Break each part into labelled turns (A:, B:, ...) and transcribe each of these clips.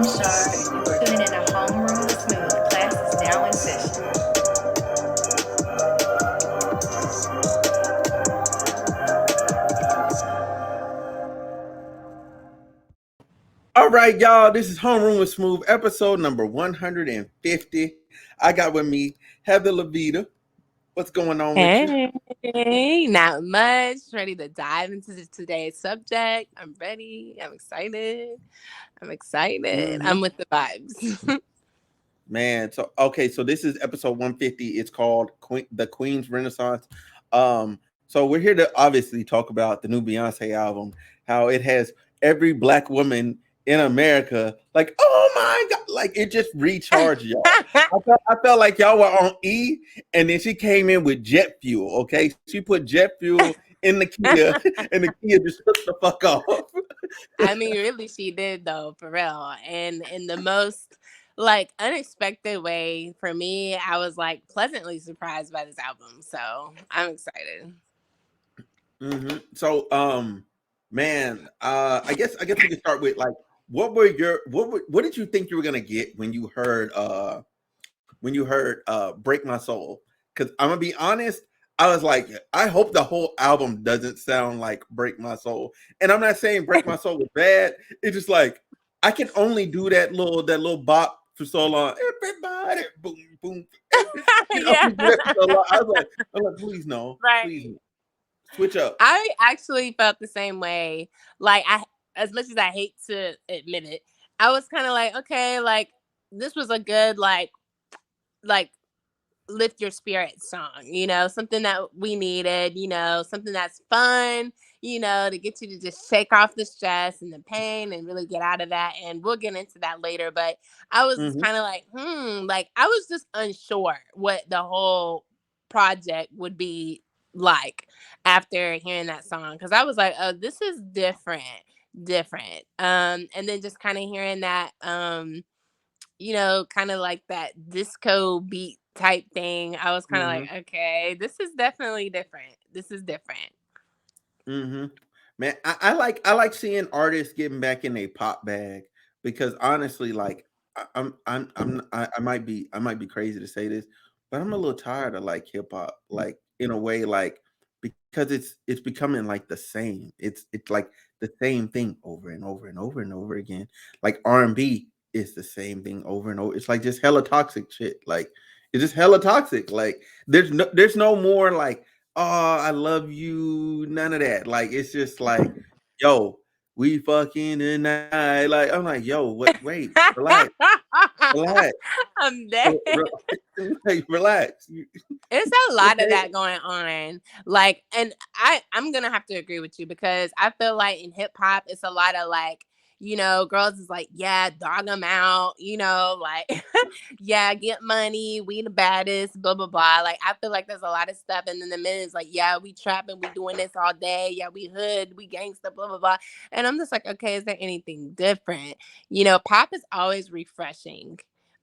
A: Shar. You are tuning in to Homeroom with Smooth. Class is now in session.
B: All right, y'all. This is Homeroom with Smooth, episode number 150. I got with me Heather Levita. What's going on with you?
C: Hey, not much. Ready to dive into today's subject. I'm ready. I'm excited. I'm excited.
B: hmm
C: I'm with the vibes.
B: Man, so this is episode 150. It's called The Queen's Renaissance. So we're here to obviously talk about the new Beyonce album, how it has every black woman in America like, oh my god, like it just recharged y'all. I felt like y'all were on E, and then she came in with jet fuel. Okay, she put jet fuel in the Kia, and the Kia just took the fuck off.
C: I mean, really, she did though, for real. And in the most like unexpected way for me, I was like pleasantly surprised by this album. So I'm excited.
B: So, man, I guess we can start with like, what did you think you were gonna get when you heard "Break My Soul"? Because I'm gonna be honest, I was like, I hope the whole album doesn't sound like "Break My Soul," and I'm not saying "Break My Soul" was bad. It's just like I can only do that little bop for so long. Everybody, boom, boom. I can
C: Yeah.
B: only do that for so long. I'm like, please no, please
C: Right.
B: no. Switch up.
C: I actually felt the same way. Like as much as I hate to admit it, I was kind of like, okay, like this was a good like lift your spirit song, something that we needed, something that's fun, to get you to just shake off the stress and the pain and really get out of that. And we'll get into that later. But I was just
B: Mhm.
C: kind of like, like I was just unsure what the whole project would be like after hearing that song. Cause I was like, oh, this is different. And then just kind of hearing that, kind of like that disco beat type thing. I was kind of
B: Mhm.
C: like, okay, this is definitely different. This is different.
B: Mhm. Man, I like seeing artists getting back in a pop bag because honestly, like I might be crazy to say this, but I'm a little tired of like hip hop, like in a way, like because it's becoming like the same. It's like the same thing over and over and over and over again. Like R&B is the same thing over and over. It's like just hella toxic shit. Like it's just hella toxic. Like there's no more like, oh, I love you, none of that. Like it's just like, yo, we fucking tonight. Like I'm like, yo, what? Wait, relax, relax,
C: I'm dead.
B: like, relax.
C: It's a lot of
B: Okay.
C: that going on. Like, and I'm gonna have to agree with you because I feel like in hip hop, it's a lot of like, girls is like, yeah, dog them out, like, yeah, get money, we the baddest, blah blah blah. Like, I feel like there's a lot of stuff, and then the men is like, yeah, we trapping, we doing this all day, yeah, we hood, we gangsta, blah blah blah. And I'm just like, okay, is there anything different? Pop is always refreshing,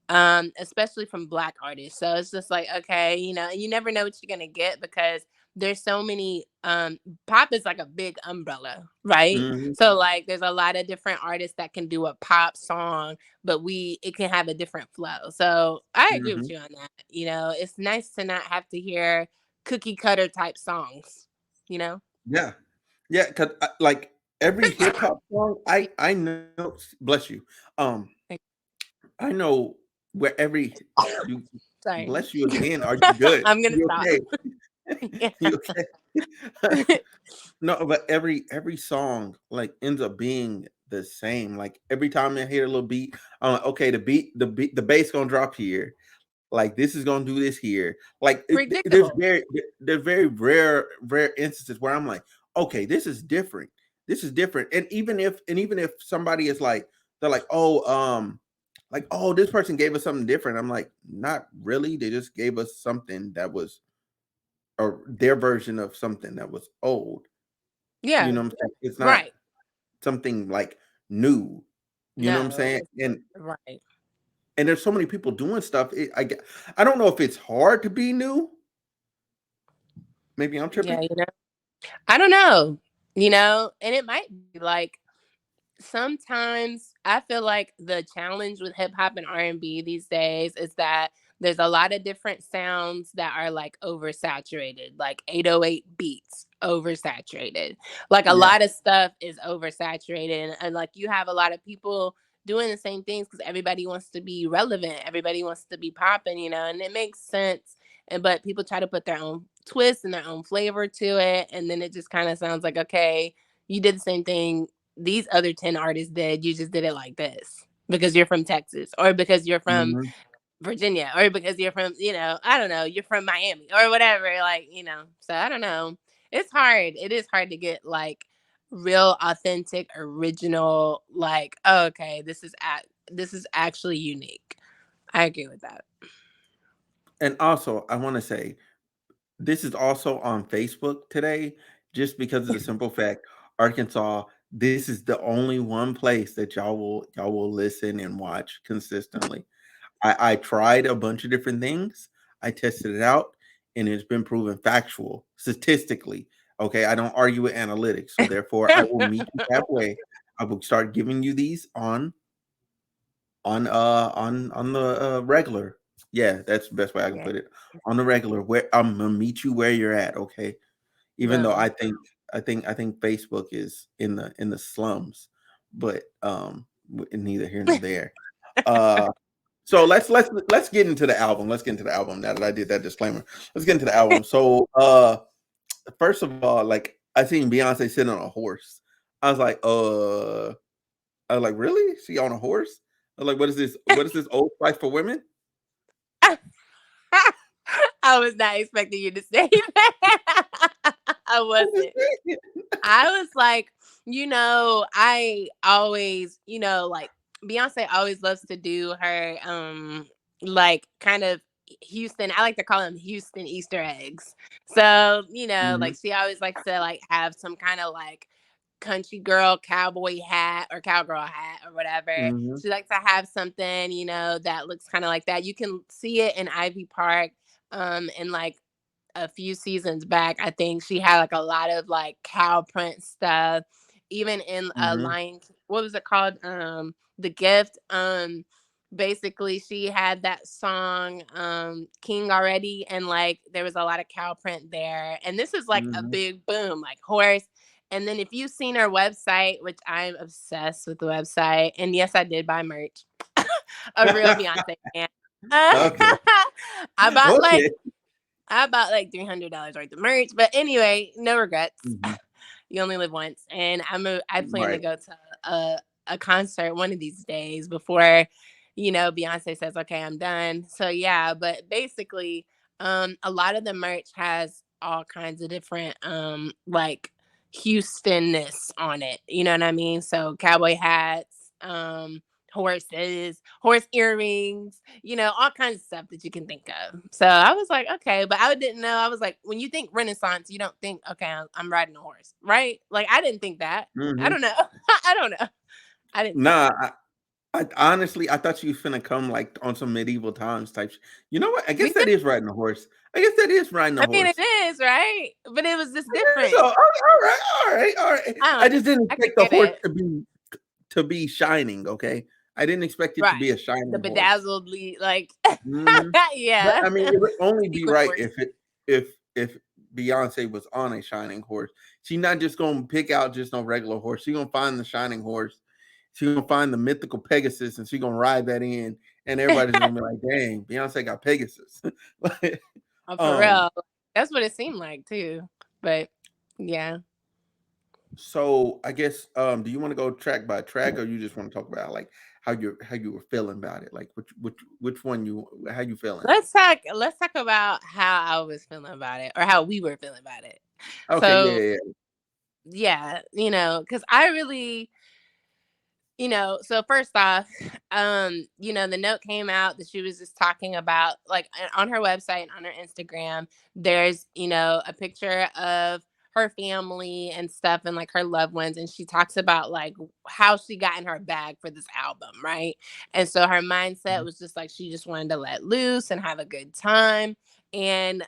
C: especially from black artists. So it's just like, okay, you never know what you're gonna get because there's so many pop is like a big umbrella, right?
B: Mhm,
C: So like there's a lot of different artists that can do a pop song, but it can have a different flow. So I agree with
B: mhm.
C: you on that. It's nice to not have to hear cookie cutter type songs, you know?
B: Yeah, yeah. Cause like every hip hop song, I know. Bless you. Um,
C: Like,
B: I know where every you
C: sorry.
B: bless you again. Are you good?
C: I'm gonna
B: You
C: stop.
B: okay?
C: Yeah.
B: You okay? No, but every song like ends up being the same. Like every time I hear a little beat, I'm like, okay, the bass gonna drop here. Like this is gonna do this here. Like
C: Predictable.
B: there's very rare instances where I'm like, okay, this is different. This is different. And even if somebody is like, they're like, oh, this person gave us something different. I'm like, not really. They just gave us something that was or their version of something that was old. You
C: Yeah.
B: know what I'm saying? It's not
C: Right.
B: something like new. You know what I'm
C: No,
B: saying?
C: it's right.
B: And there's so many people doing stuff. I don't know if it's hard to be new. Maybe I'm
C: Yeah,
B: tripping.
C: I don't know, and it might be like sometimes I feel like the challenge with hip hop and R&B these days is that there's a lot of different sounds that are like oversaturated, like 808 beats oversaturated. Like a
B: Yeah.
C: lot of stuff is oversaturated, and like you have a lot of people doing the same things because everybody wants to be relevant, everybody wants to be popping, and it makes sense. And but people try to put their own twist and their own flavor to it, and then it just kind of sounds like, okay, you did the same thing these other 10 artists did. You just did it like this because you're from Texas or because you're from
B: Mhm.
C: Virginia or because you're from, I don't know, you're from Miami or whatever. Like, so I don't know. It's hard. It is hard to get like real, authentic, original, like, oh, okay, this is actually unique. I agree with that.
B: And also, I wanna say, this is also on Facebook today, just because of the simple fact, Arkansas, this is the only one place that y'all will listen and watch consistently. I tried a bunch of different things. I tested it out, and it's been proven factual statistically. Okay, I don't argue with analytics, so therefore I will meet you halfway. I will start giving you these on the regular. Yeah, that's the best way I can
C: Yeah.
B: put it. On the regular, where I'm gonna meet you where you're at. Okay, even though
C: Boom.
B: I think Facebook is in the slums, but neither here nor there. Uh, so let's get into the album. Let's get into the album now that I did that disclaimer. Let's get into the album. So first of all, like I seen Beyonce sitting on a horse. I was like, really? She on a horse? I was like, what is this? What is this old spice for women?
C: I was not expecting you to say that. I
B: I'm just
C: wasn't.
B: saying.
C: I was like, I always, like Beyonce always loves to do her like kind of Houston, I like to call them Houston Easter eggs. So,
B: Mhm,
C: like she always likes to like have some kind of like country girl cowboy hat or cowgirl hat or whatever.
B: mhm,
C: She likes to have something, that looks kind of like that. You can see it in Ivy Park and like a few seasons back, I think she had like a lot of like cow print stuff. Even in a
B: mhm,
C: Lion, what was it called? The Gift. Basically, she had that song, King already, and like there was a lot of cow print there. And this is like a
B: mhm.
C: big boom, like horse. And then if you've seen her website, which I'm obsessed with the website, and yes, I did buy merch. A real Beyonce fan.
B: Okay,
C: I bought like
B: okay.
C: $300 worth of merch. But anyway, no regrets.
B: Mhm,
C: You only live once, and I plan to
B: right.
C: go to a concert one of these days before, Beyonce says, "Okay, I'm done." So yeah, but basically, a lot of the merch has all kinds of different like Houstonness on it. You know what I mean? So cowboy hats, horses, horse earrings, all kinds of stuff that you can think of. So I was like, okay, but I didn't know. I was like, when you think Renaissance, you don't think, okay, I'm riding a horse, right? Like I didn't think that. I
B: Mhm.
C: don't know. I don't know. I didn't think
B: Nah,
C: that.
B: I honestly I thought you was finna come like on some medieval times type. You know what? I
C: Me
B: guess
C: too.
B: that is riding a horse. I guess that is riding a
C: I mean, it
B: horse.
C: is right, but it was just
B: So,
C: different.
B: all right, all right, all right.
C: I don't
B: I
C: know.
B: just didn't
C: I could
B: expect the
C: get
B: horse
C: it
B: to be shining. Okay, I didn't expect it to be
C: right.
B: a
C: The
B: shining horse.
C: bedazzled, like,
B: Mhm. But
C: yeah,
B: I mean, it would only be
C: sequin
B: right
C: horse.
B: if Beyonce was on a shining horse. She's not just gonna pick out just no regular horse. She's gonna find the shining horse. She's gonna find the mythical Pegasus, and she's gonna ride that in, and everybody's gonna be like, "Dang, Beyonce got Pegasus." Like,
C: For
B: um,
C: real. That's what it seemed like too. But yeah.
B: so I guess do you want to go track by track, or you just want to talk about like how you were feeling about it? Like which one you how you feeling?
C: Let's talk about how I was feeling about it or how we were feeling about it.
B: Okay, yeah,
C: So,
B: yeah, yeah.
C: yeah, cuz I really, so first off, the note came out that she was just talking about like on her website and on her Instagram, there's, a picture of her family and stuff and like her loved ones, and she talks about like how she got in her bag for this album, right? And so her mindset
B: Mhm,
C: was just like she just wanted to let loose and have a good time. And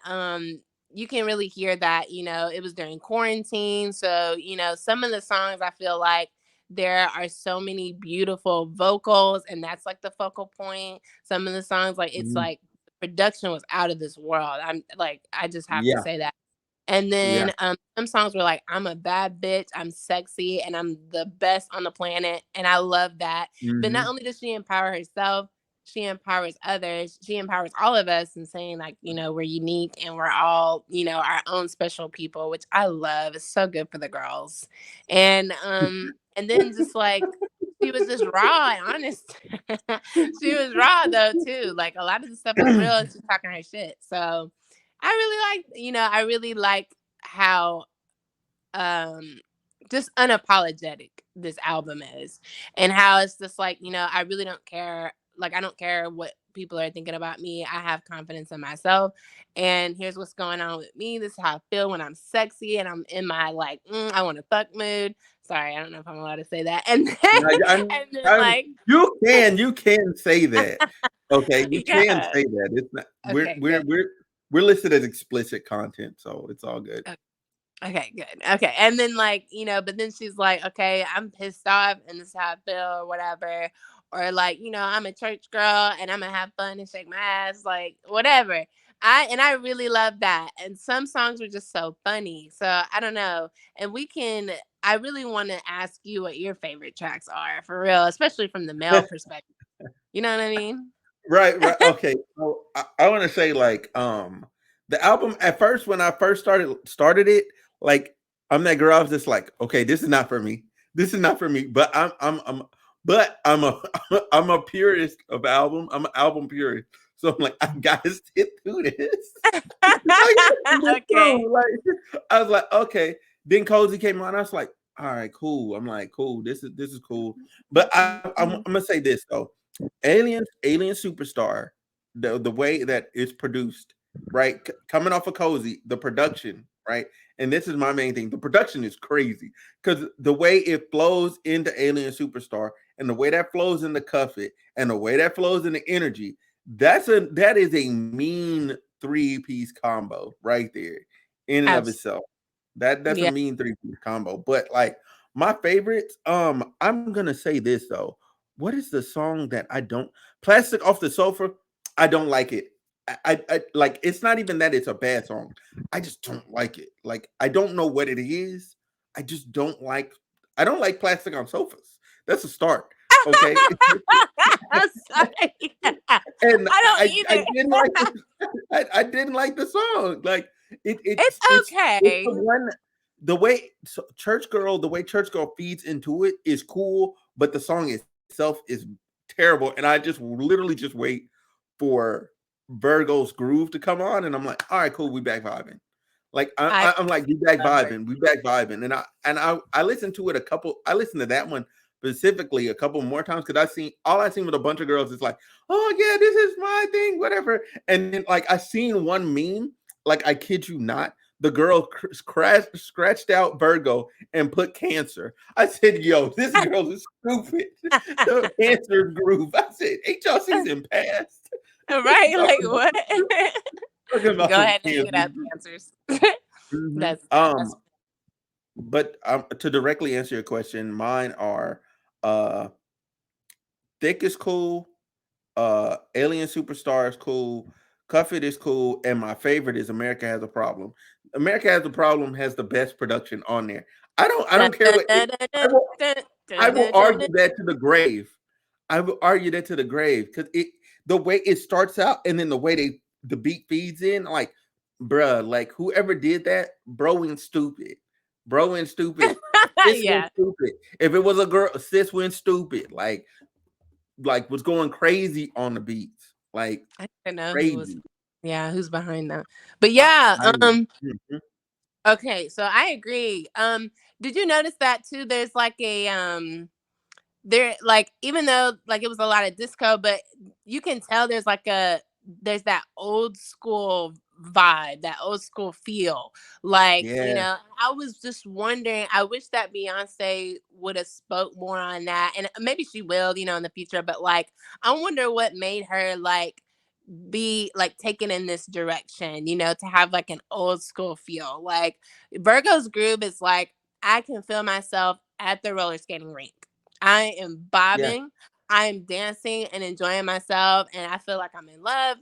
C: you can really hear that, it was during quarantine. So, some of the songs I feel like There are so many beautiful vocals, and that's like the focal point. Some of the songs, like it's
B: Mhm.
C: like production was out of this world. I'm like, I just have to
B: Yeah,
C: say that. And
B: yeah.
C: then some songs were like, I'm a bad bitch, I'm sexy, and I'm the best on the planet. And I love that. But not
B: Mhm.
C: only does she empower herself, she empowers others. She empowers all of us in saying, like, we're unique and we're all, our own special people, which I love. It's so good for the girls. And then just like she was just raw and honest. She was raw though too. Like a lot of the stuff was real and she's talking her shit. So I really like how um just unapologetic this album is, and how it's just like, I really don't care. Like I don't care what people are thinking about me. I have confidence in myself, and here's what's going on with me. This is how I feel when I'm sexy and I'm in my like I want to fuck mood. Sorry, I don't know if I'm allowed to say that. And then
B: No,
C: and then
B: I'm
C: like
B: you can say that. Okay, you can
C: yeah.
B: say that. It's not
C: Okay, good.
B: we're listed as explicit content, so it's all good.
C: Okay, good. Okay. And then like, but then she's like, okay, I'm pissed off and this is how I feel or whatever. Or like, I'm a church girl and I'm gonna have fun and shake my ass, like whatever. I really love that. And some songs were just so funny. So I don't know. And I really want to ask you what your favorite tracks are for real, especially from the male perspective. You know what I mean?
B: Right, right. Okay. So I want to say like the album at first when I first started it, like I'm that girl, I was just like, okay, this is not for me. This is not for me. But I'm a I'm a purist of album. I'm an album purist. So I'm like, I gotta sit through this. I gotta get
C: Okay.
B: through. Like I was like, okay. Then Cozy came on. I was like, all right, cool. I'm like, cool. This is cool. But I'm gonna say this though. Alien Superstar, the way that it's produced, right? Coming off of Cozy, the production, right? And this is my main thing. The production is crazy because the way it flows into Alien Superstar and the way that flows into Cuff It and the way that flows into Energy, that is a mean three-piece combo right there in and of
C: Absolutely.
B: itself. That's a
C: Yeah.
B: mean three-piece combo. But like my favorites, I'm gonna say this though. What is the song that I don't Plastic Off the Sofa? I don't like it. I like it's not even that it's a bad song. I just don't like it. Like I don't know what it is. I just I don't like Plastic on Sofas. That's a start. Okay.
C: I'm sorry.
B: And
C: I don't
B: I
C: either.
B: didn't like I didn't like the song. Like
C: It's
B: it's
C: okay.
B: the one the way Church Girl feeds into it is cool, but the song itself is terrible. And I just literally just wait for Virgo's groove to come on, and I'm like, all right, cool, we back vibing. Like
C: I
B: I'm like, we back
C: love her.
B: vibing, we back vibing, and I listened to it I listened to that one specifically a couple more times because I seen with a bunch of girls. It's like, oh yeah, this is my thing, whatever. And then like I seen one meme, like I kid you not, the girl scratched out Virgo and put Cancer. I said, yo, this girl is stupid. The Cancer groove. I said, ain't y'all season past? What you
C: Right? Like
B: talking
C: what?
B: about? Talking
C: Go
B: about some
C: ahead and look it
B: Cancer
C: up,
B: groove.
C: answers.
B: Mhm.
C: That's
B: But to directly answer your question, mine are uh Thick is cool, Alien Superstar is cool, Cuff It is cool, and my favorite is America Has a Problem. America Has a Problem has the best production on there. I
C: dun,
B: don't care
C: dun,
B: what
C: dun, dun, dun, dun,
B: I
C: dun,
B: will
C: dun, dun,
B: argue that to the grave. I will argue that to the grave because the way it starts out and then the way the beat feeds in, like, bruh, like whoever did that, bro went stupid. Bro went stupid.
C: dun.
B: Sis went
C: Yeah.
B: stupid. If it was a girl, sis went stupid. Like was going crazy on the beats. Like
C: I don't know who was
B: crazy.
C: yeah, who's behind that. But
B: I,
C: yeah,
B: I mhm.
C: okay, so I agree. Did you notice that too? There's like a there like even though like it was a lot of disco, but you can tell there's that old school vibe, that old school feel. Like,
B: Yeah.
C: I was just wondering, I wish that Beyonce would have spoke more on that. And maybe she will, in the future, but like I wonder what made her like be like taken in this direction, to have like an old school feel. Like Virgo's groove is like I can feel myself at the roller skating rink. I am
B: Yeah.
C: bobbing, I am dancing and enjoying myself, and I feel like I'm in love.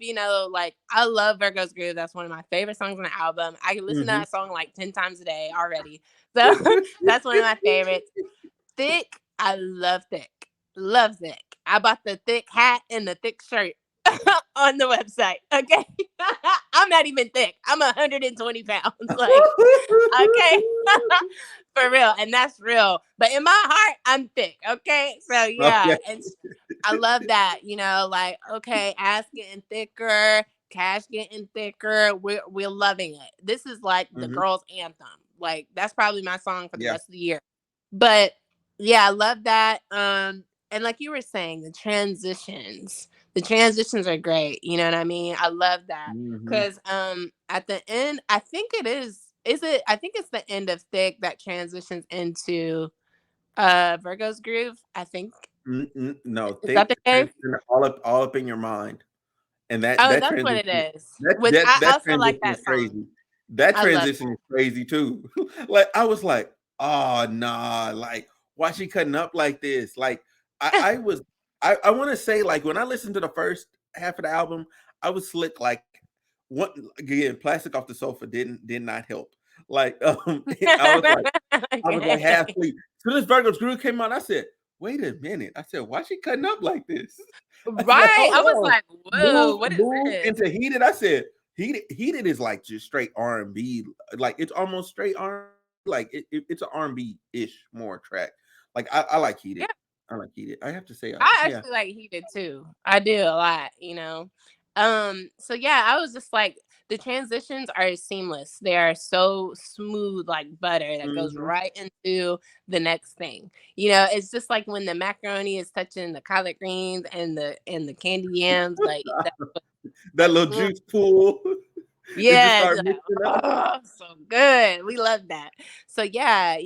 C: Like I love Virgo's Groove. That's one of my favorite songs on the album. I can listen to
B: Mhm.
C: that song like 10 times a day already. So that's one of my favorites. Thick, I love Thick. Love Thick. I bought the thick hat and the thick shirt on the website. Okay. I'm not even thick. I'm 120 pounds. Like, okay. For real. And that's real. But in my heart, I'm thick. Okay. So yeah.
B: Okay.
C: And I love that, like, okay, ass getting thicker, cash getting thicker. We're loving it. This is like the
B: Mhm.
C: girls' anthem. Like, that's probably my song for the
B: Yeah.
C: rest of the year. But yeah, I love that. And like you were saying, the transitions are great. You know what I mean? I love that.
B: Mhm.
C: Cause at the end, I think is it I think it's the end of Thick that transitions into Virgo's Groove, I think.
B: No,
C: Is that the
B: thick
C: case?
B: transition all up in your mind, and that
C: Oh,
B: that
C: that's what it
B: transition
C: is.
B: that
C: Which
B: that
C: I
B: that
C: also like
B: transition is
C: that song.
B: crazy. That
C: I love
B: transition is crazy too. Like I was like, oh nah, like why she cutting up like this? Like
C: that.
B: I was I want to say like when I listened to the first half of the album, I was slick like one again, plastic off the sofa did not help. Like I was like I was like
C: Okay.
B: half asleep. As soon as Virgo's Groove came on, I said, wait a minute. I said, why she cutting up like this? I said,
C: Right. I
B: hold
C: was
B: on.
C: like, whoa, what is
B: Move
C: this?
B: into Heated. I said, Heated is like just straight R&B. Like it's almost straight R&B. Like it's an R&B-ish more track. Like I like Heated.
C: Yeah.
B: I like Heated. I have to say,
C: I
B: yeah.
C: actually like Heated too. I do a lot. So yeah, I was just like the transitions are seamless. They are so smooth like butter that goes
B: Hmm.
C: right into the next thing. It's just like when the macaroni is touching the collard greens and the candy yams, like that.
B: That little
C: Mm,
B: juice pool. It just
C: yeah, it's
B: start
C: like,
B: mixing up.
C: oh, so good. We love that. So yeah,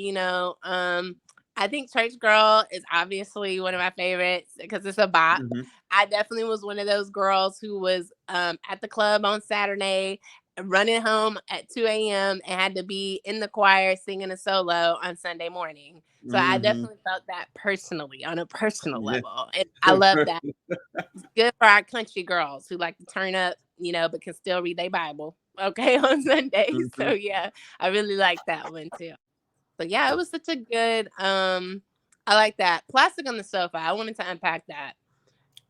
C: I think Church Girl is obviously one of my favorites because it's a bop.
B: Hmm.
C: I definitely was one of those girls who was at the club on Saturday, running home at 2 a.m. and had to be in the choir singing a solo on Sunday morning. So I
B: Hmm.
C: definitely felt that personally on a personal
B: Yeah.
C: level. And I love that. Good for our country girls who like to turn up, but can still read their Bible. Okay, on Sundays. So
B: Hmm.
C: yeah, I really like that one too. So yeah, it was such a good I like that. Plastic on the Sofa. I wanted to unpack that.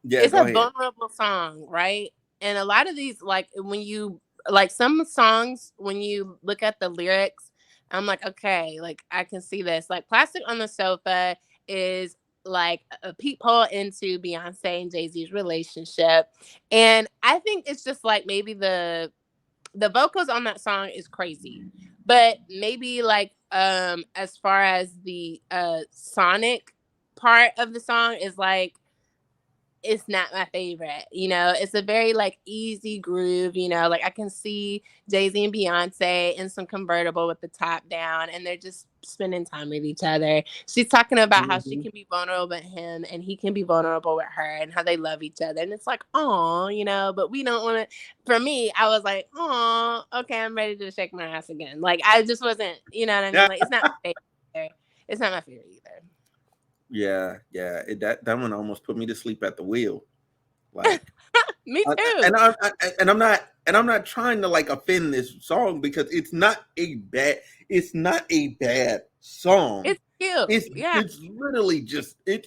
B: Yeah,
C: It's
B: go
C: a
B: ahead.
C: vulnerable song, right? And a lot of these, like when you like some songs, when you look at the lyrics, I'm like, okay, like I can see this. Like Plastic on the Sofa is like a peephole into Beyonce and Jay-Z's relationship. And I think it's just like maybe the vocals on that song is crazy. But maybe like as far as the sonic part of the song is like it's not my favorite. It's a very like easy groove. Like I can see Jay-Z and Beyonce in some convertible with the top down, and they're just spending time with each other. She's talking about how she
B: Mhm.
C: can be vulnerable with him and he can be vulnerable with her and how they love each other. And it's like, oh, but we don't want to. For me, I was like, oh, okay, I'm ready to shake my ass again. Like I just wasn't, you know what I mean?
B: Yeah,
C: Like it's not my favorite either. It's not my favorite either.
B: yeah. That one almost put me to sleep at the wheel. Like,
C: Me
B: I,
C: too.
B: and I'm not trying to like offend this song because it's not a bad song.
C: It's cute.
B: It's
C: Yeah.
B: it's literally just it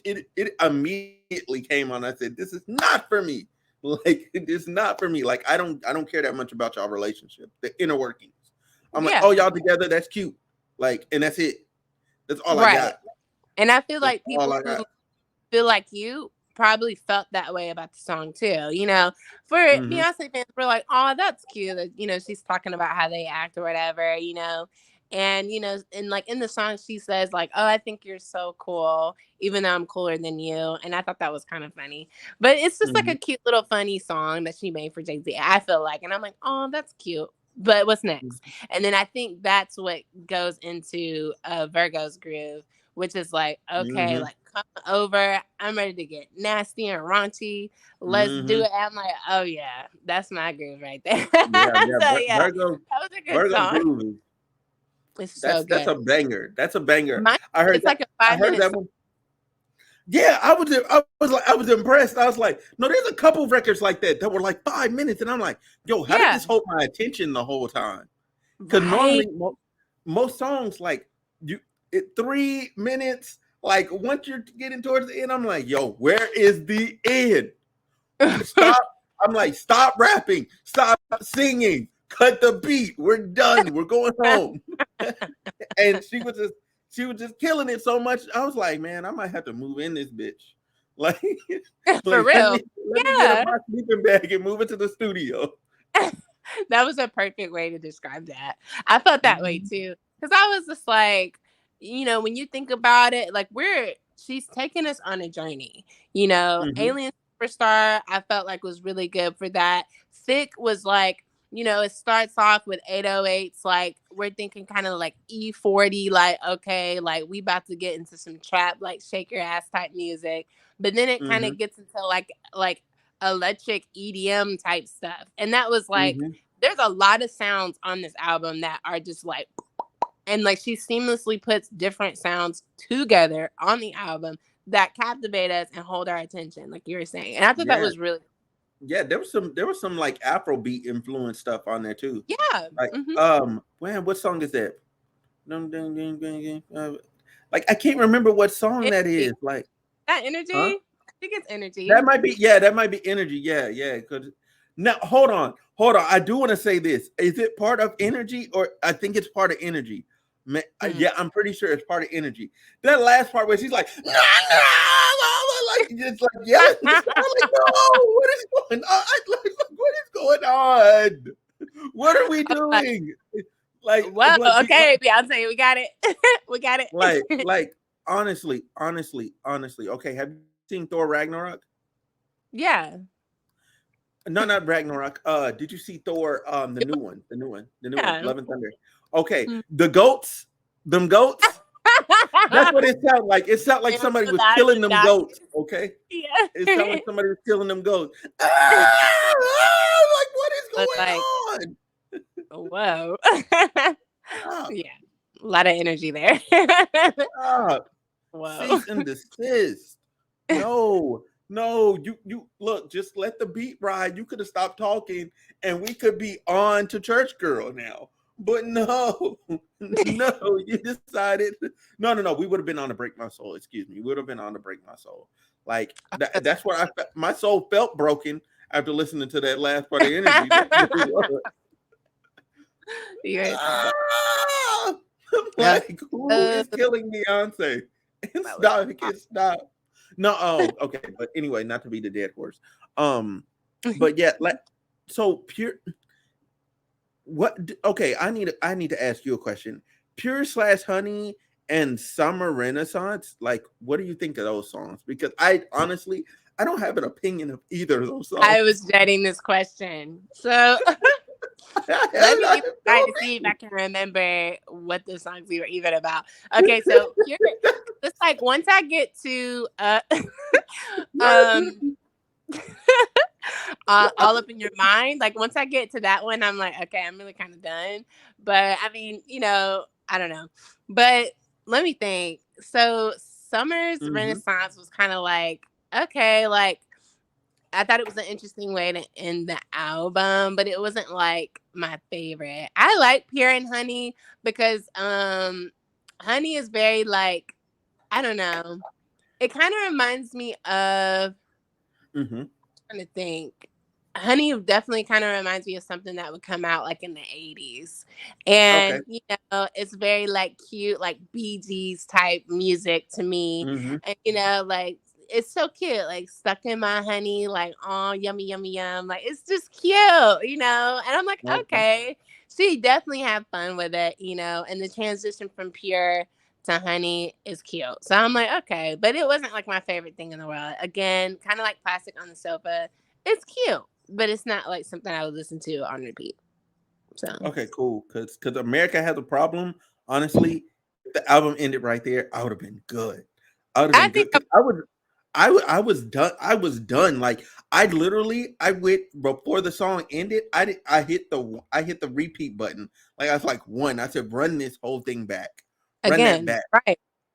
B: immediately came on. I said, this is not for me. Like it is not for me. Like I don't care that much about y'all relationship, the inner workings. I'm like,
C: Yeah.
B: oh, y'all together, that's cute. Like, and that's it. That's all I
C: Right.
B: got.
C: And I feel
B: That's
C: like
B: all
C: people
B: I
C: who
B: got.
C: feel like you probably felt that way about the song too. For
B: Hmm.
C: Beyonce fans, we're like, oh, that's cute. That, she's talking about how they act or whatever. And and like in the song, she says like, "Oh, I think you're so cool, even though I'm cooler than you." And I thought that was kind of funny. But it's just like
B: Hmm.
C: a cute little funny song that she made for Jay-Z. I feel like, and I'm like, oh, that's cute. But what's next? And then I think that's what goes into Virgo's Groove, which is like, okay,
B: Hmm.
C: like come over. I'm ready to get nasty and raunchy. Let's do
B: Hmm.
C: it. I'm like, oh yeah, that's my groove right there.
B: Yeah, yeah.
C: So yeah,
B: Virgo,
C: that was a good
B: Virgo
C: song.
B: groove
C: It's so
B: That's
C: good.
B: a banger. That's a banger.
C: Mine,
B: I heard
C: it's
B: that.
C: like a
B: I heard
C: 5 minute
B: that
C: song.
B: one. Yeah, I was impressed. I was like, no, there's a couple records like that were like 5 minutes, and I'm like, yo, how did
C: Yeah.
B: this hold my attention the whole time? Because
C: Right.
B: normally most songs like you 3 minutes. Like once you're getting towards the end, I'm like, yo, where is the end? Stop. I'm like, stop rapping, stop singing, cut the beat. We're done. We're going home. And she was just killing it so much. I was like, man, I might have to move in this bitch. Like,
C: For
B: like
C: real.
B: let me get up
C: Yeah.
B: my sleeping bag and move into the studio.
C: That was a perfect way to describe that. I felt that way
B: Mhm.
C: too. Cause I was just like, when you think about it, like she's taking us on a journey.
B: Mhm.
C: Alien Superstar, I felt like was really good for that. Thick was like, it starts off with 808s, like we're thinking kind of like E40, like, okay, like we about to get into some trap, like shake your ass type music. But then it kind
B: Mhm.
C: of gets into like electric EDM type stuff. And that was like,
B: Mhm.
C: there's a lot of sounds on this album that are just like, and like she seamlessly puts different sounds together on the album that captivate us and hold our attention, like you were saying. And I thought that
B: Yeah.
C: was really,
B: Yeah, there was some like Afrobeat influence stuff on there too.
C: yeah.
B: Like,
C: Hmm.
B: man, what song is that? Dum, dum, dum, dum, dum, like I can't remember what song that
C: Energy.
B: is. Like,
C: That
B: huh?
C: energy, I think it's energy.
B: That might be, yeah, that might be energy. Yeah, yeah. Because now, hold on. I do want to say this. Is it part of energy, or I think it's part of energy?
C: Hmm.
B: Yeah, I'm pretty sure it's part of energy. That last part where she's like, nah, nah, like it's like yelling. I'm like, no, what is going on? Like, what is going on? What are we
C: Like,
B: doing? Like,
C: whoa,
B: but
C: okay, Beyonce, we got it. We got it.
B: like honestly. Okay, have you seen Thor Ragnarok?
C: Yeah.
B: No, not Ragnarok. Did you see Thor? The new one,
C: Yeah.
B: Love and Thunder. Okay,
C: Mm.
B: the goats, them goats. That's what it sounded like. It sounded like
C: It was
B: somebody
C: the
B: was
C: last
B: killing
C: of
B: them
C: that.
B: goats. Okay, it sounded
C: Yeah.
B: like somebody was killing them goats. Like what is
C: Was like,
B: going
C: whoa.
B: on?
C: Yeah. A lot of energy there.
B: Stop.
C: Whoa.
B: Cease and desist. No, no, you look, just let the beat ride. You could have stopped talking and we could be on to Church Girl now. But no, no, you decided. No. We would have been on to Break My Soul. Excuse me. We would have been on to Break My Soul. Like that's what my soul felt broken after listening to that last part of energy. That's what it was.
C: You're so
B: Ah!
C: that
B: Like, who
C: was,
B: is killing Beyonce? And
C: that was
B: stop, it can't stop. No, oh, okay. But anyway, not to be the dead horse. But yeah, like so pure. Okay, I need to ask you a question. Pure slash honey and Summer Renaissance. Like, what do you think of those songs? Because I honestly I don't have an opinion of either of those
C: I was
B: songs.
C: dreading this question. So let me
B: I
C: even
B: have
C: try
B: no
C: to see if I can remember what the songs we were even about. Okay, so pure, it's like once I get to um
B: opinion.
C: all up in your mind, like once I get to that one, I'm like, okay, I'm really kind of done. But I mean, I don't know. But let me think. So Summer's
B: Mhm.
C: Renaissance was kind of like, okay, like I thought it was an interesting way to end the album, but it wasn't like my favorite. I like Pure and Honey because Honey is very like, I don't know. It kind of reminds me of,
B: Mhm.
C: trying to think. Honey definitely kind of reminds me of something that would come out like in the 80s.
B: Okay.
C: And it's very like cute, like Bee Gees type music to me.
B: Mhm.
C: And like it's so cute, like stuck in my honey, like oh yummy, yummy, yum. Like it's just cute. And I'm like,
B: Okay.
C: okay. She definitely had fun with it. And the transition from pure to honey is cute. So I'm like, okay, but it wasn't like my favorite thing in the world. Again, kind of like Plastic on the Sofa. It's cute, but it's not like something I would listen to on repeat. So
B: Okay, cool. Cause America has a problem. Honestly, if the album ended right there, I would have been good. I would have
C: I
B: been
C: think
B: good. Cause I would. I was done. I was done. Like I literally, I went before the song ended. I hit the repeat button. Like I was like one. I said, run this whole thing back, run that
C: Again,
B: back.
C: right.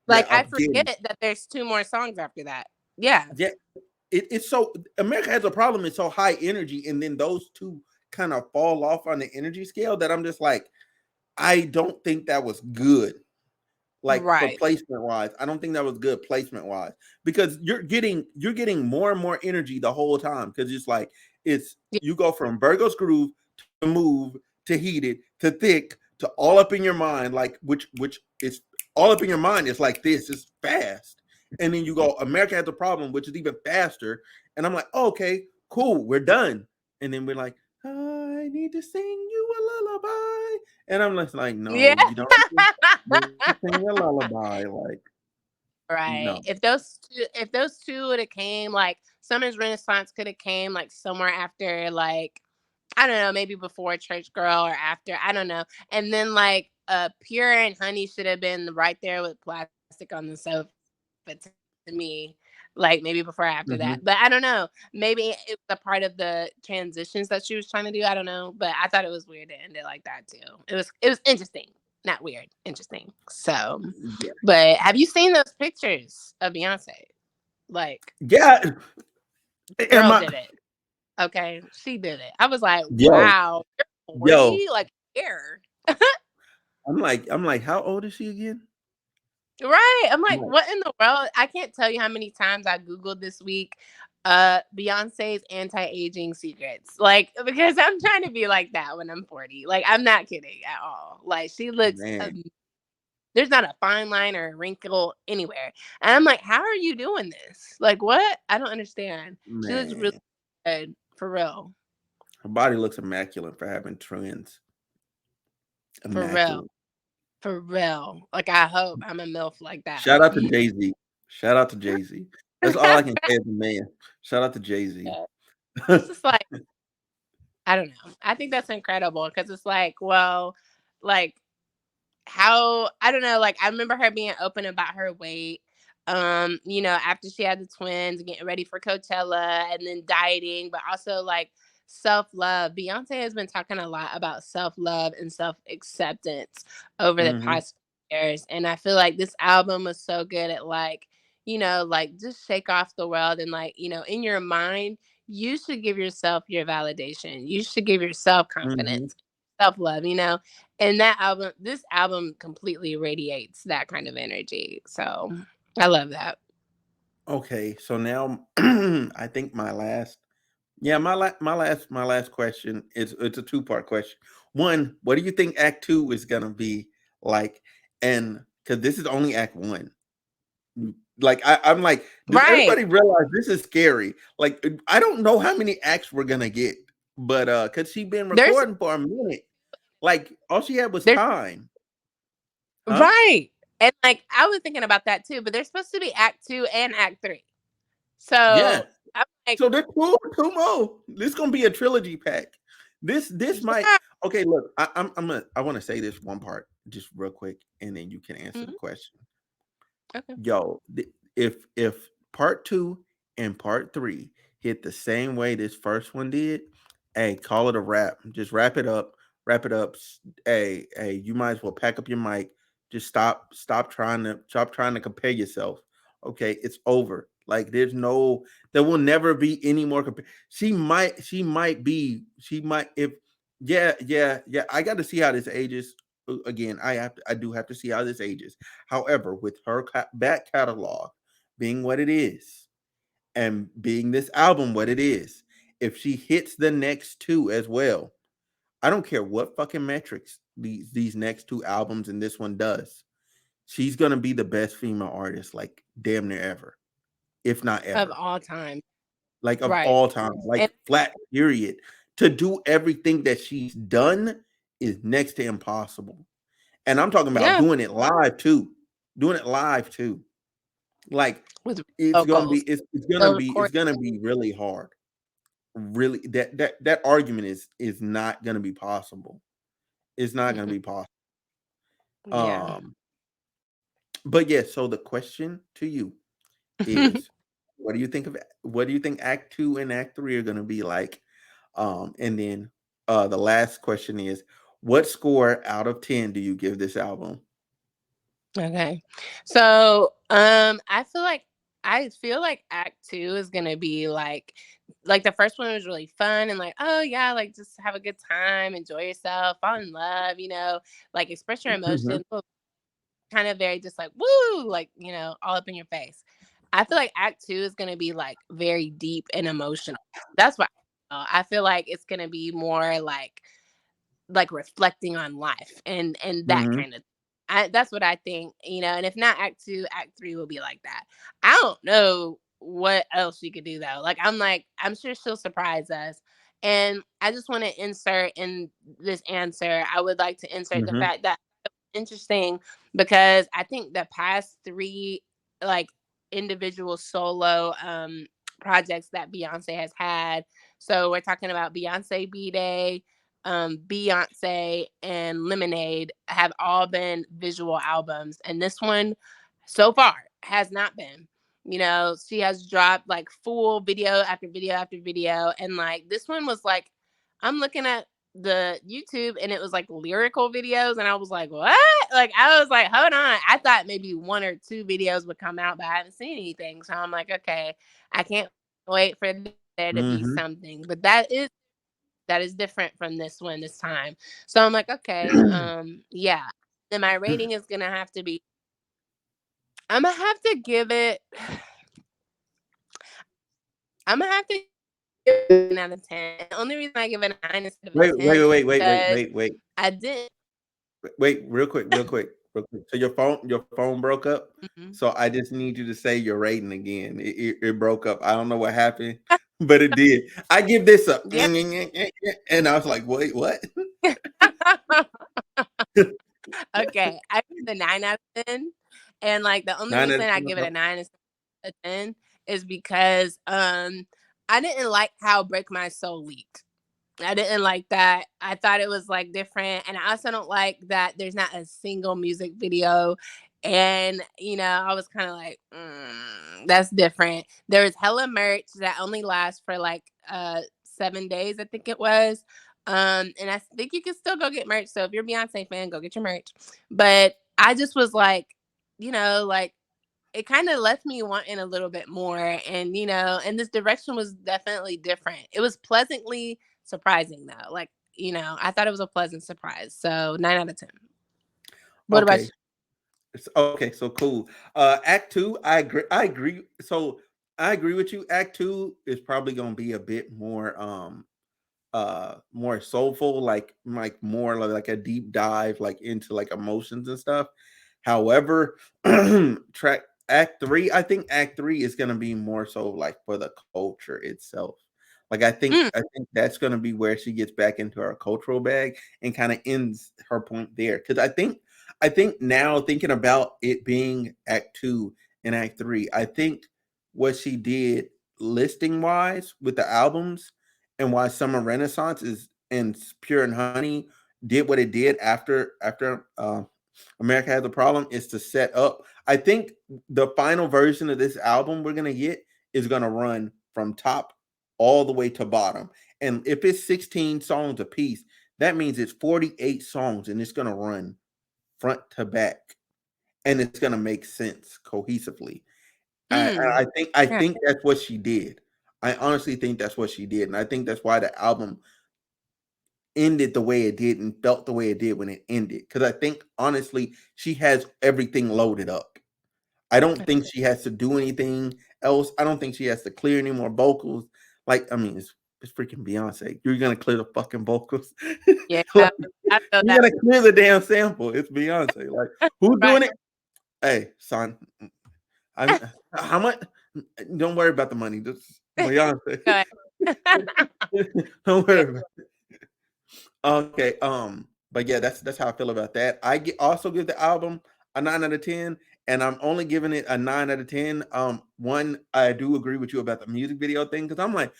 B: Yeah,
C: Like, I
B: again.
C: forget that there's 2 more songs after that. Yeah.
B: Yeah, it's so America has a problem. It's so high energy, and then those two kind of fall off on the energy scale that I'm just like, I don't think that was good. Like for
C: Right.
B: placement wise, I don't think that was good placement wise because you're getting more and more energy the whole time because it's like it's
C: Yeah.
B: you go from Virgo's groove to move to heated to thick to all up in your mind, like which is all up in your mind is like this is fast, and then you go America has a problem, which is even faster, and I'm like, oh, okay, cool, we're done, and then we're like, I need to sing you a lullaby, and I'm just like,
C: Yeah.
B: no, you don't. Just sing a lullaby, like
C: Right.
B: no.
C: If those two would have came, like, Summer's Renaissance could have came, like, somewhere after, like, I don't know, maybe before Church Girl or after, I don't know. And then, like, Pure and Honey should have been right there with Plastic on the Sofa to me, like, maybe before or after
B: Mhm.
C: that. But I don't know. Maybe it was a part of the transitions that she was trying to do. I don't know. But I thought it was weird to end it like that too. It was interesting. Not weird, interesting. So,
B: Yeah.
C: but have you seen those pictures of Beyonce? Like,
B: Yeah. Am
C: girl
B: I
C: did it. Okay, she did it. I was like,
B: yo,
C: wow, you're
B: yo.
C: 40? Like, here.
B: I'm like, how old is she again?
C: Right. I'm
B: I'm
C: like,
B: like,
C: what in the world? I can't tell you how many times I Googled this week Beyonce's anti-aging secrets. Like, because I'm trying to be like that when I'm 40. Like, I'm not kidding at all. Like, she looks
B: man,
C: there's not a fine line or a wrinkle anywhere. And I'm like, how are you doing this? Like, what? I don't understand. She looks really
B: man.
C: good for real.
B: Her body looks immaculate for having twins.
C: For real.
B: Immaculate.
C: For real. Like, I hope I'm a MILF like that.
B: Shout out to Jay-Z. Shout out to Jay-Z. That's all I can say as a man. Shout out to Jay-Z.
C: Yeah. It's just like, I don't know. I think that's incredible because it's like, well, like, how I don't know, like I remember her being open about her weight. After she had the twins, getting ready for Coachella and then dieting, but also like self-love. Beyonce has been talking a lot about self-love and self-acceptance over the
B: Mhm.
C: past years. And I feel like this album was so good at like, like just shake off the world and like, in your mind, you should give yourself your validation. You should give yourself
B: Mhm.
C: confidence, self-love, and this album completely radiates that kind of energy. So I love that.
B: Okay, so now I think my last question is it's a two-part question. One, what do you think Act Two is gonna be like? And because this is only Act One, like I'm like, does
C: Right.
B: everybody realize this is scary? Like I don't know how many acts we're gonna get, but because she been
C: There's
B: recording for a minute, like all she had was
C: there's
B: time, huh?
C: right. And like I was thinking about that too, but there's supposed to be act 2 and act 3.
B: Yeah.
C: So I'm like,
B: So there's two more. This gonna be a trilogy pack. This might
C: yeah.
B: okay. Look, I want to say this one part just real quick, and then you can answer the
C: Mhm.
B: question.
C: Okay.
B: Yo, if part two and part three hit the same way this first one did, hey, call it a wrap. Just wrap it up. Hey, you might as well pack up your mic. Just stop trying to compare yourself. Okay, it's over. Like there will never be any more she might if yeah. I got to see how this ages. Again, I do have to see how this ages. However, with her back catalog being what it is and being this album what it is, if she hits the next two as well, I don't care what fucking metrics these next two albums and this one does. She's gonna be the best female artist, like damn near ever, if not
C: Of
B: ever,
C: all time.
B: like of
C: Right.
B: all time,
C: And
B: like flat period. To do everything that she's done is next to impossible. And I'm talking about
C: yeah,
B: doing it live too. Doing it live too. Like
C: with
B: it's gonna be
C: vocals,
B: it's gonna
C: still
B: be it's
C: recording.
B: gonna be really hard. Really that argument is not gonna be possible. It's not gonna
C: Mm-mm.
B: be possible.
C: Yeah.
B: Um but yeah, so the question to you is what do you think Act 2 and Act 3 are gonna be like? And then the last question is, what score out of 10 do you give this album?
C: Okay. So, I feel like Act 2 is gonna be like the first one was really fun and like, oh yeah, like just have a good time, enjoy yourself, fall in love, like express your
B: Mhm.
C: emotions, kind of very just like woo, like, all up in your face. I feel like Act 2 is gonna be like very deep and emotional. That's why I feel like it's gonna be more like reflecting on life and that
B: Mhm.
C: kind of that's what I think, and if not Act 2, Act 3 will be like that. I don't know what else she could do though. I'm sure she'll surprise us. And I just want to insert in this answer, I would like to insert the
B: Mhm.
C: fact that interesting because I think the past 3 like individual solo projects that Beyonce has had. So we're talking about Beyonce B-Day, Beyonce and Lemonade have all been visual albums, and this one so far has not been. She has dropped like full video after video after video, and like this one was like, I'm looking at the YouTube and it was like lyrical videos, and I was like, what? Like I was like, hold on. I thought maybe 1 or 2 videos would come out, but I haven't seen anything. So I'm like, okay, I can't wait for there to be
B: Mhm.
C: something. But that is different from this one this time. So I'm like, okay, yeah. Then my rating is gonna have to be. I'm gonna have to give it. I'm gonna have to give it a 9 out of 10. The only reason I give it a 9 instead of a
B: Wait,
C: 10
B: wait,
C: is
B: wait, wait, wait,
C: because
B: wait, wait,
C: I didn't.
B: wait, real quick, real quick, real quick. So your phone broke up.
C: Mhm.
B: So I just need you to say your rating again. It broke up. I don't know what happened, but it did. I give this a
C: Yeah.
B: and I was like, wait, what?
C: Okay, I give it a 9 out of 10, and like the only
B: 9 out
C: reason
B: of
C: I
B: 10.
C: give it
B: Okay.
C: a 9 instead of a 10 is because I didn't like how Break My Soul leaked. I didn't like that. I thought it was like different. And I also don't like that there's not a single music video. And, I was kind of like, that's different. There's hella merch that only lasts for like 7 days, I think it was. And I think you can still go get merch. So if you're a Beyonce fan, go get your merch. But I just was like, like it kind of left me wanting a little bit more. And and this direction was definitely different. It was pleasantly surprising though. Like, I thought it was a pleasant surprise. So 9 out of 10. What about
B: Okay. Okay, so cool. Act 2, I agree. I agree. So I agree with you. Act 2 is probably gonna be a bit more soulful, like more like a deep dive like into like emotions and stuff. However, track Act 3, I think Act 3 is going to be more so like for the culture itself. Like I think
C: you?
B: I think that's going to be where she gets back into her cultural bag and kind of ends her point there, cuz I think now thinking about it being Act 2 and Act 3, I think what she did listing wise with the albums and why Summer Renaissance is and Pure and Honey did what it did after America Has a Problem is to set up. I think the final version of this album we're gonna get is gonna run from top all the way to bottom. And if it's 16 songs a piece, that means it's 48 songs and it's gonna run front to back and it's gonna make sense cohesively. I,
C: Mm,
B: I think I
C: yeah.
B: think that's what she did. I honestly think that's what she did, and I think that's why the album ended the way it did and felt the way it did when it ended. Because I think honestly, she has everything loaded up. I don't think she has to do anything else. I don't think she has to clear any more vocals. Like, I mean, it's freaking Beyonce. You're gonna clear the fucking vocals.
C: Yeah.
B: Like,
C: I feel
B: you're
C: that.
B: gonna clear the damn sample. It's Beyonce. Like, who's
C: Right.
B: doing it? Hey, son, I'm how much? Don't worry about the money. Just Beyonce.
C: Go ahead.
B: Don't
C: Yeah.
B: worry about it. Okay, but yeah, that's how I feel about that. Also give the album a 9 out of 10, and I'm only giving it a 9 out of 10. One, I do agree with you about the music video thing because I'm like,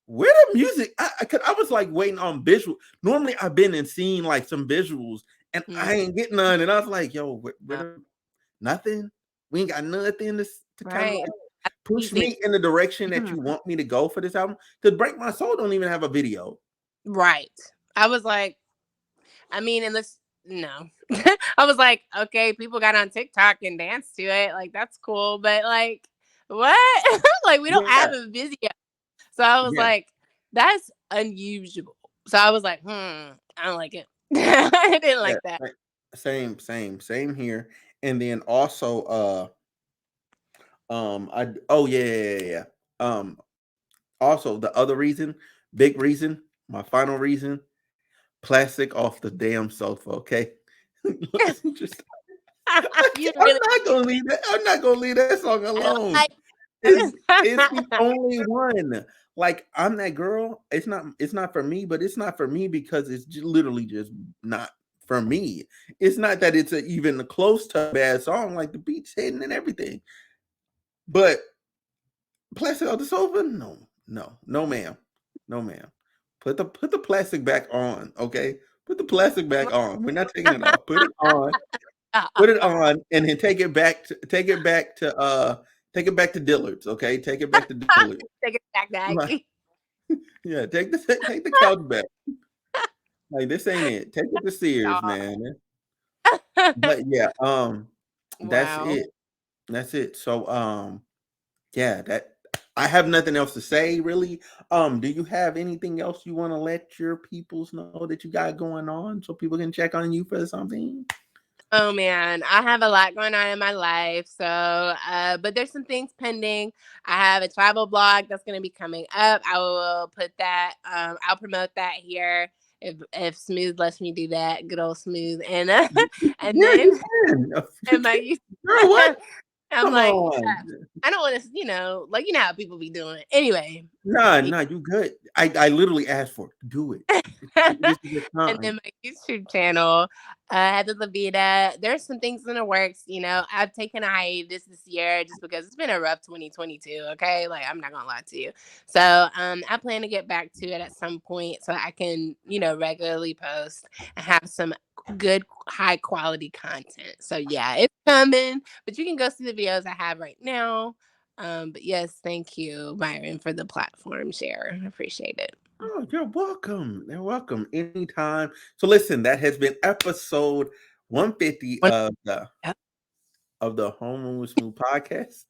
B: where the music? 'Cause I was like waiting on visual. Normally, I've been and seen like some visuals, and
C: Mm,
B: I ain't getting none. And I was like, yo,
C: no,
B: nothing. We ain't got nothing to kind of
C: right.
B: like. push me in the direction that you want me to go for this album. Because Break My Soul don't even have a video.
C: Right. I was like, I mean, no. I was like, okay, people got on TikTok and danced to it. Like, that's cool. But like, what? Like, we don't have a video. So I was like, that's unusual. So I was like, I don't like it. I didn't like that.
B: Same here. And then also, also the other reason, big reason, my final reason, Plastic off the damn sofa. Okay, just I'm not gonna leave that. I'm not gonna leave that song alone. It's the only one. Like, I'm that girl. It's not for me, but it's not for me because it's literally just not for me. It's not that it's even close to a bad song. Like, the beat's hitting and everything, but Plastic off the sofa? No, ma'am. Put the plastic back on, okay? Put the plastic back on. We're not taking it off. Put it on. Put it on, and then take it back to Dillard's, okay? Take it back to Dillard's.
C: Take it back, Aggie.
B: Yeah, take the couch back. Like, this ain't it. Take it to Sears, man. But yeah, that's it. So yeah, that I have nothing else to say, really. Do you have anything else you want to let your peoples know that you got going on so people can check on you for something?
C: Oh man, I have a lot going on in my life. So, but there's some things pending. I have a travel blog that's going to be coming up. I will put that. I'll promote that here if Smooth lets me do that. Good old Smooth, and then and my
B: girl, what?
C: I'm like, I don't want to, like, how people be doing it. Anyway.
B: No, you good. I literally asked for it. Do it. This is your time.
C: And then my YouTube channel, Heather Levita. There's some things in the works. I've taken a hiatus this year just because it's been a rough 2022. Okay, like, I'm not gonna lie to you. So I plan to get back to it at some point so I can regularly post and have some good high quality content. So yeah, it's coming, but you can go see the videos I have right now. But yes, thank you, Byron, for the platform share. I appreciate it.
B: Oh, you're welcome. You're welcome anytime. So listen, that has been episode 150 of the Homeroom with Smooth podcast.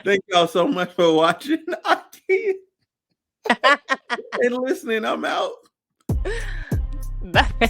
B: Thank y'all so much for watching and listening. I'm out.
C: Bye.